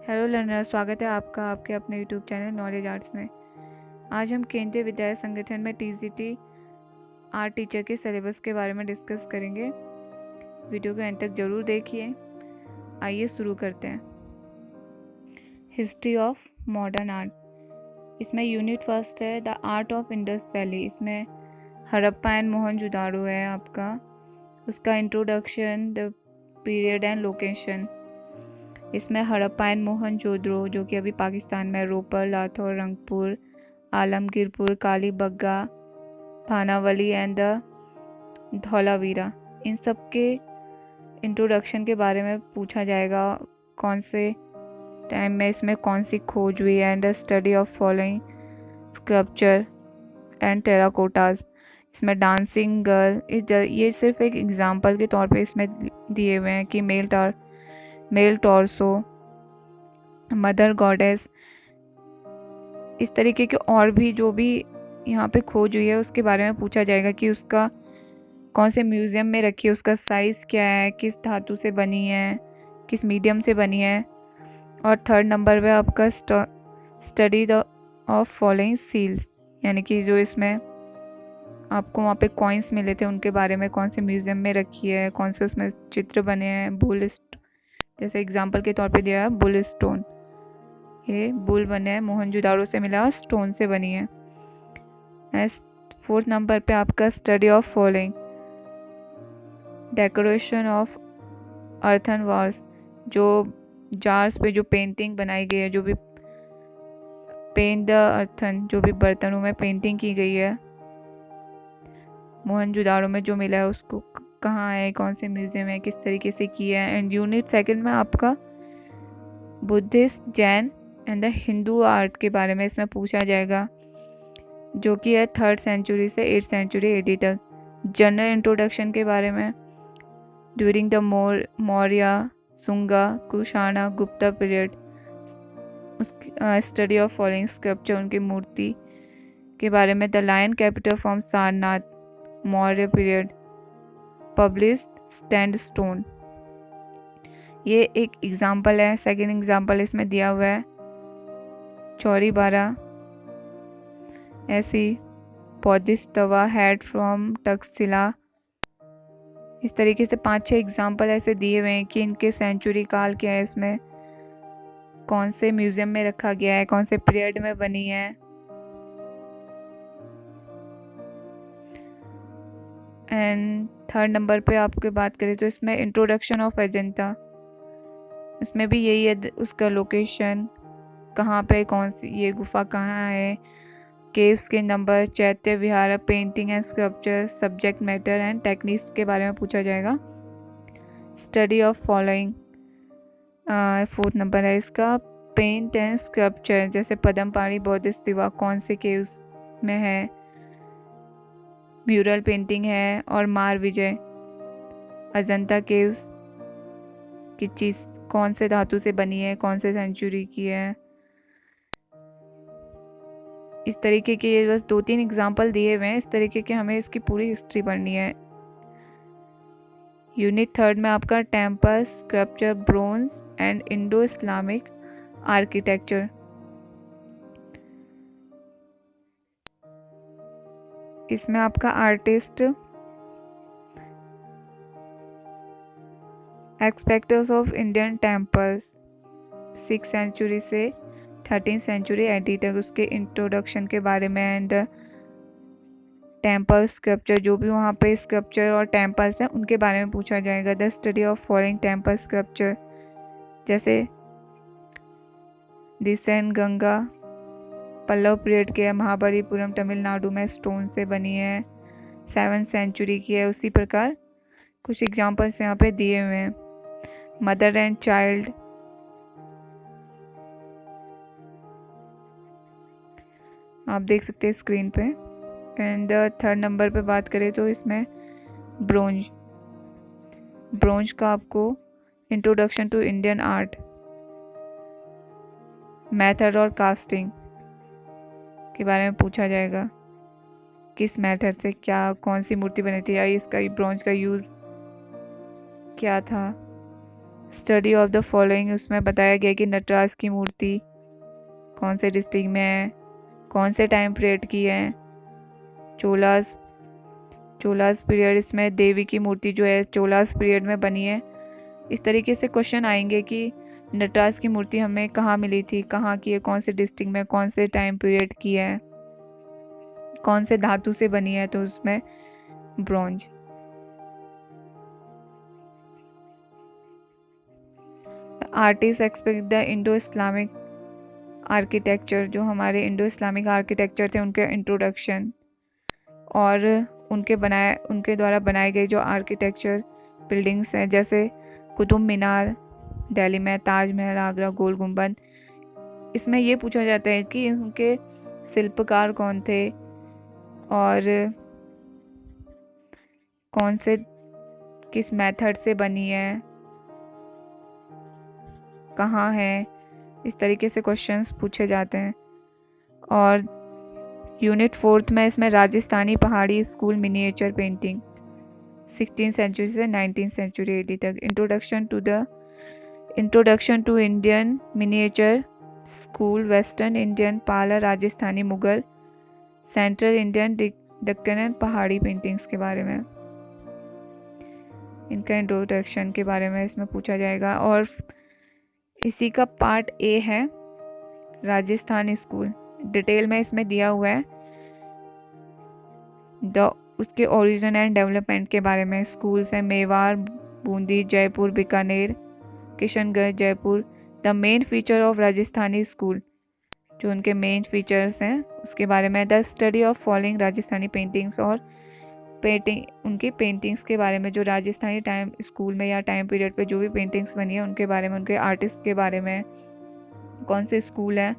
Hello learner, स्वागत है आपका आपके अपने यूट्यूब चैनल नॉलेज आर्ट्स में। आज हम केंद्रीय विद्यालय संगठन में टीजीटी आर्ट टीचर के सिलेबस के बारे में डिस्कस करेंगे। वीडियो को अंत तक ज़रूर देखिए। आइए शुरू करते हैं। हिस्ट्री ऑफ मॉडर्न आर्ट, इसमें यूनिट फर्स्ट है the art of Indus valley. इसमें हड़प्पा एंड मोहनजोदाड़ो है आपका, उसका introduction, the period and location. इसमें हड़प्पा एंड मोहनजोदड़ो जो कि अभी पाकिस्तान में, रोपर, लाथौर, रंगपुर, आलमगीरपुर, कालीबंगा, भानावली एंड द धौलावीरा, इन सब के इंट्रोडक्शन के बारे में पूछा जाएगा। कौन से टाइम में इसमें कौन सी खोज हुई and study of following sculpture and terracottas. इसमें डांसिंग गर्ल, ये सिर्फ एक एग्जाम्पल के तौर पे इसमें दिए हुए हैं कि मेल टॉर्सो, मदर गॉडेस, इस तरीके के और भी जो भी यहाँ पे खोज हुई है उसके बारे में पूछा जाएगा कि उसका कौन से म्यूज़ियम में रखी है, उसका साइज़ क्या है, किस धातु से बनी है, किस मीडियम से बनी है। और थर्ड नंबर पे आपका study the of following seals, यानी कि जो इसमें आपको वहाँ पे कॉइन्स मिले थे उनके बारे में, कौन से म्यूज़ियम में रखी है, कौन से उसमें चित्र बने हैं। बुल, जैसे एग्जाम्पल के तौर पे दिया है बुल स्टोन, ये बुल बने हैं, मोहनजोदाड़ो से मिला और स्टोन से बनी है। फोर्थ नंबर पे आपका study of following decoration of earthen walls, जो जार्स पे जो पेंटिंग बनाई गई है, जो भी पेंट द अर्थन, जो भी बर्तनों में पेंटिंग की गई है मोहनजोदाड़ो में जो मिला है, उसको कहाँ है, कौन से म्यूजियम है, किस तरीके से किया है। एंड यूनिट सेकंड में आपका Buddhist, Jain and the Hindu art के बारे में इसमें पूछा जाएगा, जो कि है 3rd सेंचुरी से 8th सेंचुरी एडी तक। जनरल इंट्रोडक्शन के बारे में during the Maurya, Sunga, Kushana, Gupta period, study of following sculpture, उनकी मूर्ति के बारे में। The lion capital from Sarnath, Maurya period, published sandstone, ये एक एग्जाम्पल है। सेकेंड एग्जाम्पल इसमें दिया हुआ है चौरीबारा, ऐसी पौधिस्तवा हेड फ्रॉम टक्सिला। इस तरीके से 5-6 एग्जाम्पल ऐसे दिए हुए हैं कि इनके सेंचुरी काल क्या है, इसमें कौन से म्यूजियम में रखा गया है, कौन से पीरियड में बनी है। एंड थर्ड नंबर पे आपके बात करें तो इसमें इंट्रोडक्शन ऑफ अजंता, इसमें भी यही है, उसका लोकेशन कहाँ पे, कौन सी ये गुफा कहाँ है, केव्स के number, chaitya vihara, painting and sculpture, subject matter and techniques के बारे में पूछा जाएगा। Study of following fourth number है इसका, पेंट एंड स्कल्पचर, जैसे पदमपाड़ी, बौद्धिस्तिवा कौन से केव्स में है, म्यूरल पेंटिंग है। और मार विजय, अजंता केव्स की चीज़ कौन से धातु से बनी है, कौन से सेंचुरी की है। इस तरीके के ये बस 2-3 एग्जाम्पल दिए हुए हैं। इस तरीके के हमें इसकी पूरी हिस्ट्री पढ़नी है। यूनिट थर्ड में आपका temple, sculpture, bronze and Indo Islamic architecture. इसमें आपका artist, aspects of Indian temples 6th century से 13th सेंचुरी एडी तक, उसके इंट्रोडक्शन के बारे में। एंड टेम्पल स्कल्पचर, जो भी वहाँ पे स्कल्पचर और टेम्पल्स हैं उनके बारे में पूछा जाएगा। The study of following temple sculpture, जैसे डिसेन गंगा पल्लव पीरियड के है, महाबलीपुरम तमिलनाडु में स्टोन से बनी है, 7th सेंचुरी की है। उसी प्रकार कुछ एग्जाम्पल्स यहाँ पे दिए हुए हैं। मदर एंड चाइल्ड, आप देख सकते हैं स्क्रीन पे। एंड थर्ड नंबर पे बात करें तो इसमें ब्रोंज का आपको introduction to Indian art, method और कास्टिंग के बारे में पूछा जाएगा, किस मेथड से क्या कौन सी मूर्ति बनी थी, या इसका ब्रोंज का यूज़ क्या था। स्टडी ऑफ द फॉलोइंग, उसमें बताया गया कि नटराज की मूर्ति कौन से डिस्ट्रिक्ट में है, कौन से टाइम पीरियड की है। चोलास पीरियड, इसमें देवी की मूर्ति जो है चोलास पीरियड में बनी है। इस तरीके से क्वेश्चन आएंगे कि नटराज की मूर्ति हमें कहाँ मिली थी, कहाँ की है, कौन से डिस्ट्रिक्ट में, कौन से टाइम पीरियड की है, कौन से धातु से बनी है, तो उसमें bronze. Artist expect the Indo Islamic architecture, जो हमारे इंडो इस्लामिक आर्किटेक्चर थे उनके इंट्रोडक्शन और उनके द्वारा बनाए गए जो आर्किटेक्चर बिल्डिंग्स हैं, जैसे कुतुब मीनार दिल्ली में, ताजमहल आगरा, गोल गुंबद। इसमें ये पूछा जाता है कि उनके शिल्पकार कौन थे और कौन से किस मेथड से बनी है, कहाँ है। इस तरीके से क्वेश्चंस पूछे जाते हैं। और यूनिट 4 में इसमें राजस्थानी पहाड़ी school miniature painting 16th century से 19th सेंचुरी एडी तक। Introduction to Indian miniature school, western Indian, Pala, Rajasthani, Mughal, central Indian, Deccan and Pahari paintings के बारे में, इनका इंट्रोडक्शन के बारे में इसमें पूछा जाएगा। और इसी का पार्ट ए है राजस्थान स्कूल, डिटेल में इसमें दिया हुआ है उसके ओरिजिन एंड डेवलपमेंट के बारे में। स्कूल्स हैं Mewar, Bundi, Jaipur, Bikaner, Kishangarh, Jaipur. The main feature of Rajasthani school, जो उनके मेन फीचर्स हैं उसके बारे में। The study of following Rajasthani paintings, और उनकी पेंटिंग्स के बारे में, जो राजस्थानी टाइम स्कूल में या टाइम पीरियड पे जो भी पेंटिंग्स बनी है उनके बारे में, उनके आर्टिस्ट के बारे में, कौन से स्कूल हैं,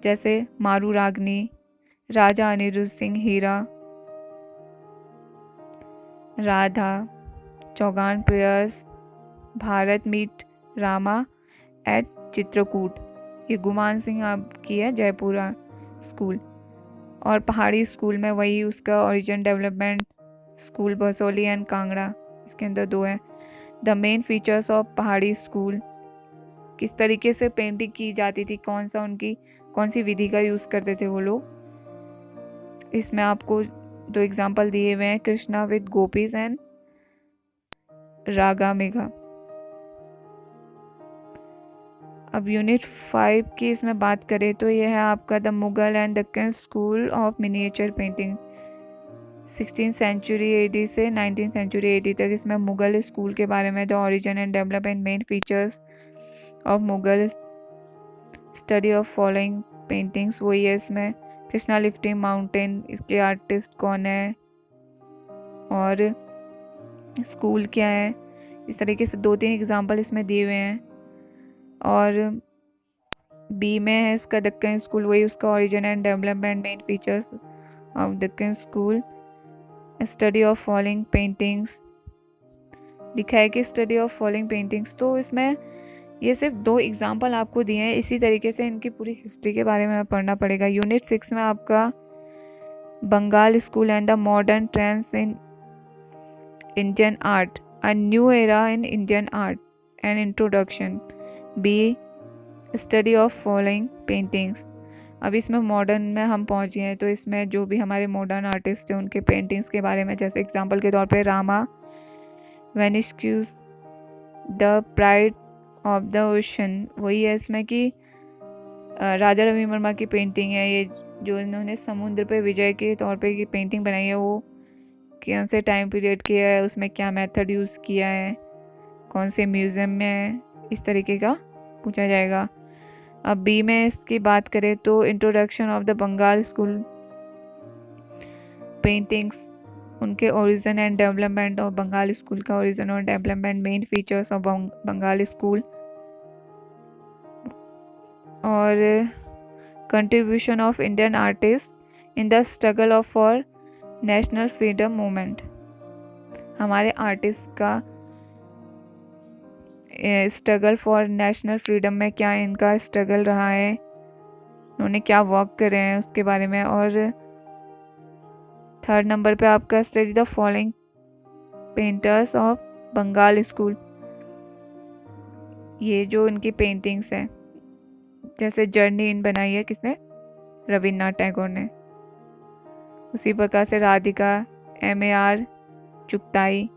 जैसे Maru Ragini, Raja Aniruddha Singh Hira, Radha, Chaugan prayers, Bharat meet Rama at Chitrakoot, ये गुमान सिंह की है जयपुर स्कूल। और पहाड़ी स्कूल में वही उसका origin development school Basoli and Kangra, इसके अंदर 2 है। द मेन फीचर्स ऑफ पहाड़ी स्कूल, किस तरीके से पेंटिंग की जाती थी, कौन सी विधि का यूज़ करते थे वो लोग। इसमें आपको 2 एग्जाम्पल दिए हुए हैं, कृष्णा विद गोपीज एंड रागा मेघा। अब यूनिट 5 की इसमें बात करें तो यह है आपका the Mughal and Deccan school of miniature painting 16th century AD से 19th सेंचुरी एडी तक। इसमें मुगल स्कूल के बारे में, the origin and development, main features of Mughal, study of following paintings, वही है इसमें। कृष्णा लिफ्टिंग माउंटेन, इसके आर्टिस्ट कौन है और स्कूल क्या है, इस तरीके से 2-3 एग्जाम्पल इसमें दिए हुए हैं। और बी में है इसका दक्कन स्कूल, वही उसका origin and development, main features of Deccan school, study of following paintings. लिखा है कि स्टडी ऑफ फॉलोइंग पेंटिंग्स, तो इसमें ये सिर्फ 2 एग्जाम्पल आपको दिए हैं। इसी तरीके से इनकी पूरी हिस्ट्री के बारे में पढ़ना पड़ेगा। यूनिट 6 में आपका Bengal school and the modern trends in Indian art, a new era in Indian art and introduction. B study of following paintings. अब इसमें मॉडर्न में हम पहुँच गए हैं, तो इसमें जो भी हमारे मॉडर्न आर्टिस्ट हैं उनके पेंटिंग्स के बारे में, जैसे एग्जाम्पल के तौर पे Rama vanquishes, the pride of the ocean, वही है इसमें कि राजा रवि वर्मा की पेंटिंग है ये, जो इन्होंने समुद्र पे विजय के तौर पे की पेंटिंग बनाई है, वो कौन से टाइम पीरियड की है, उसमें क्या मेथड यूज़ किया है, कौन से म्यूज़ियम में है, इस तरीके का पूछा जाएगा। अब बी में इसकी बात करें तो introduction of the Bengal school paintings, उनके ओरिजिन एंड डेवलपमेंट, और बंगाल स्कूल का ओरिजिन और development, main features of Bengal school, और contribution of Indian artist in the struggle of for national freedom movement. हमारे आर्टिस्ट का स्ट्रगल फॉर नेशनल फ्रीडम में क्या इनका स्ट्रगल रहा है, उन्होंने क्या वर्क करे हैं उसके बारे में। और 3rd नंबर पे आपका study the following painters of Bengal school, ये जो इनकी पेंटिंग्स हैं, जैसे जर्नी इन बनाई है किसने, रविन्द्रनाथ टैगोर ने। उसी प्रकार से राधिका, MAR चुगताई,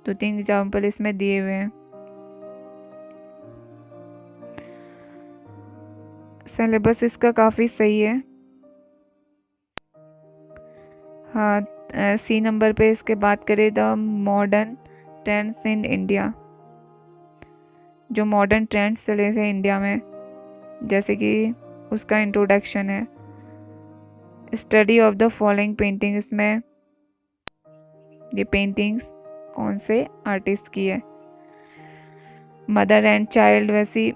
2-3 एग्जाम्पल इसमें दिए हुए हैं। सिलेबस इसका काफ़ी सही है। हाँ, C नंबर पे इसके बात करें the modern trends in India, जो मॉडर्न ट्रेंड्स चले थे इंडिया में, जैसे कि उसका इंट्रोडक्शन है। Study of the following painting, इसमें ये पेंटिंग्स कौन से आर्टिस्ट की है। मदर एंड चाइल्ड वैसी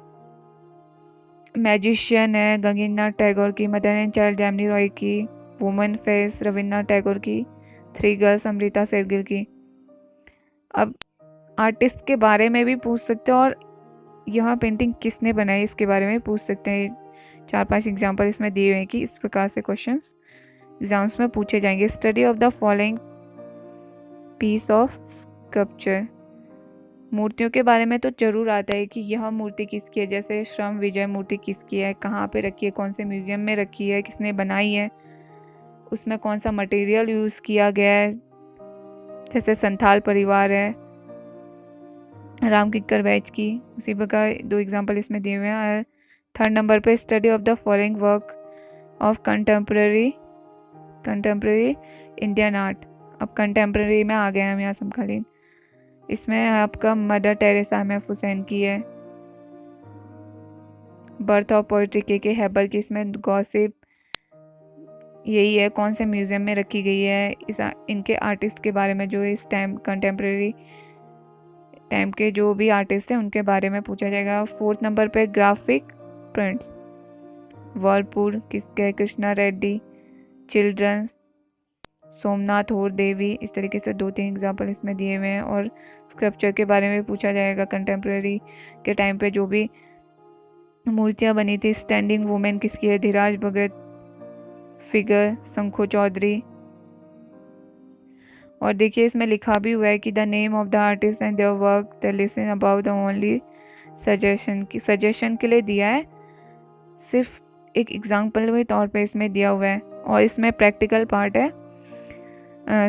मैजिशियन है गगनेन्द्रनाथ टैगोर की, mother and child Jaimini Roy की, वुमन फेस रविन्द्रनाथ टैगोर की, 3 गर्ल्स अमृता शेरगिल की। अब आर्टिस्ट के बारे में भी पूछ सकते हो और यह पेंटिंग किसने बनाई इसके बारे में पूछ सकते हैं। 4-5 एग्जाम्पल इसमें दिए हुए हैं कि इस प्रकार से क्वेश्चंस एग्जाम्स में पूछे जाएंगे। Study of the following piece of sculpture, मूर्तियों के बारे में तो जरूर आता है कि यह मूर्ति किसकी है, जैसे श्रम विजय मूर्ति किसकी है, कहाँ पे रखी है, कौन से म्यूजियम में रखी है, किसने बनाई है, उसमें कौन सा मटेरियल यूज़ किया गया है, जैसे संथाल परिवार है राम किक्कर बैच की। उसी प्रकार 2 एग्जाम्पल इसमें दिए हुए हैं। 3rd नंबर पे study of the following work of contemporary Indian art. अब कंटेम्प्रेरी में आ गए हम यहाँ समकालीन। इसमें आपका मदर टेरेसा एम.एफ. हुसैन की है, बर्थ ऑफ पोइट्री के हैबर की। इसमें गॉसिप यही है, कौन से म्यूजियम में रखी गई है, इनके आर्टिस्ट के बारे में, जो इस टाइम कंटेम्प्रेरी टाइम के जो भी आर्टिस्ट हैं उनके बारे में पूछा जाएगा। 4th नंबर पे ग्राफिक प्रिंट्स, वर्लपुर किसके, कृष्णा रेड्डी, चिल्ड्रंस, सोमनाथ और देवी। इस तरीके से 2-3 एग्जाम्पल इसमें दिए हुए हैं। और स्कल्पचर के बारे में पूछा जाएगा, कंटेम्प्रेरी के टाइम पे जो भी मूर्तियाँ बनी थी। स्टैंडिंग वुमेन किसकी है, धीराज भगत, फिगर शंखु चौधरी। और देखिए इसमें लिखा भी हुआ है कि the name of the artist and their work, the listen about the only suggestion के लिए दिया है, सिर्फ एक एग्जाम्पल के तौर पे इसमें दिया हुआ है। और इसमें प्रैक्टिकल पार्ट है,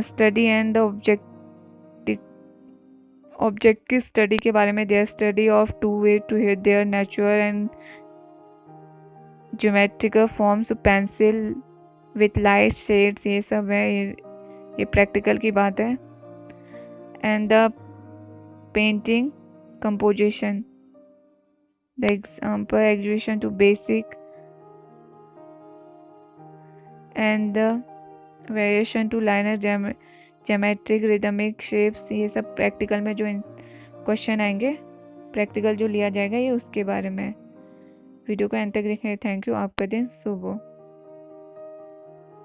स्टडी एंड ऑब्जेक्ट की स्टडी के बारे में दिया, study of 2 way to hit their natural and geometrical forms, pencil with light shades, ये सब है, ये प्रैक्टिकल की बात है। And the painting composition, the example exhibition to basic and the variation to linear geometric rhythmic shapes, ये सब practical में जो क्वेश्चन आएंगे, प्रैक्टिकल जो लिया जाएगा ये उसके बारे में। वीडियो को अंत तक देखने थैंक यू। आपका दिन शुभ हो।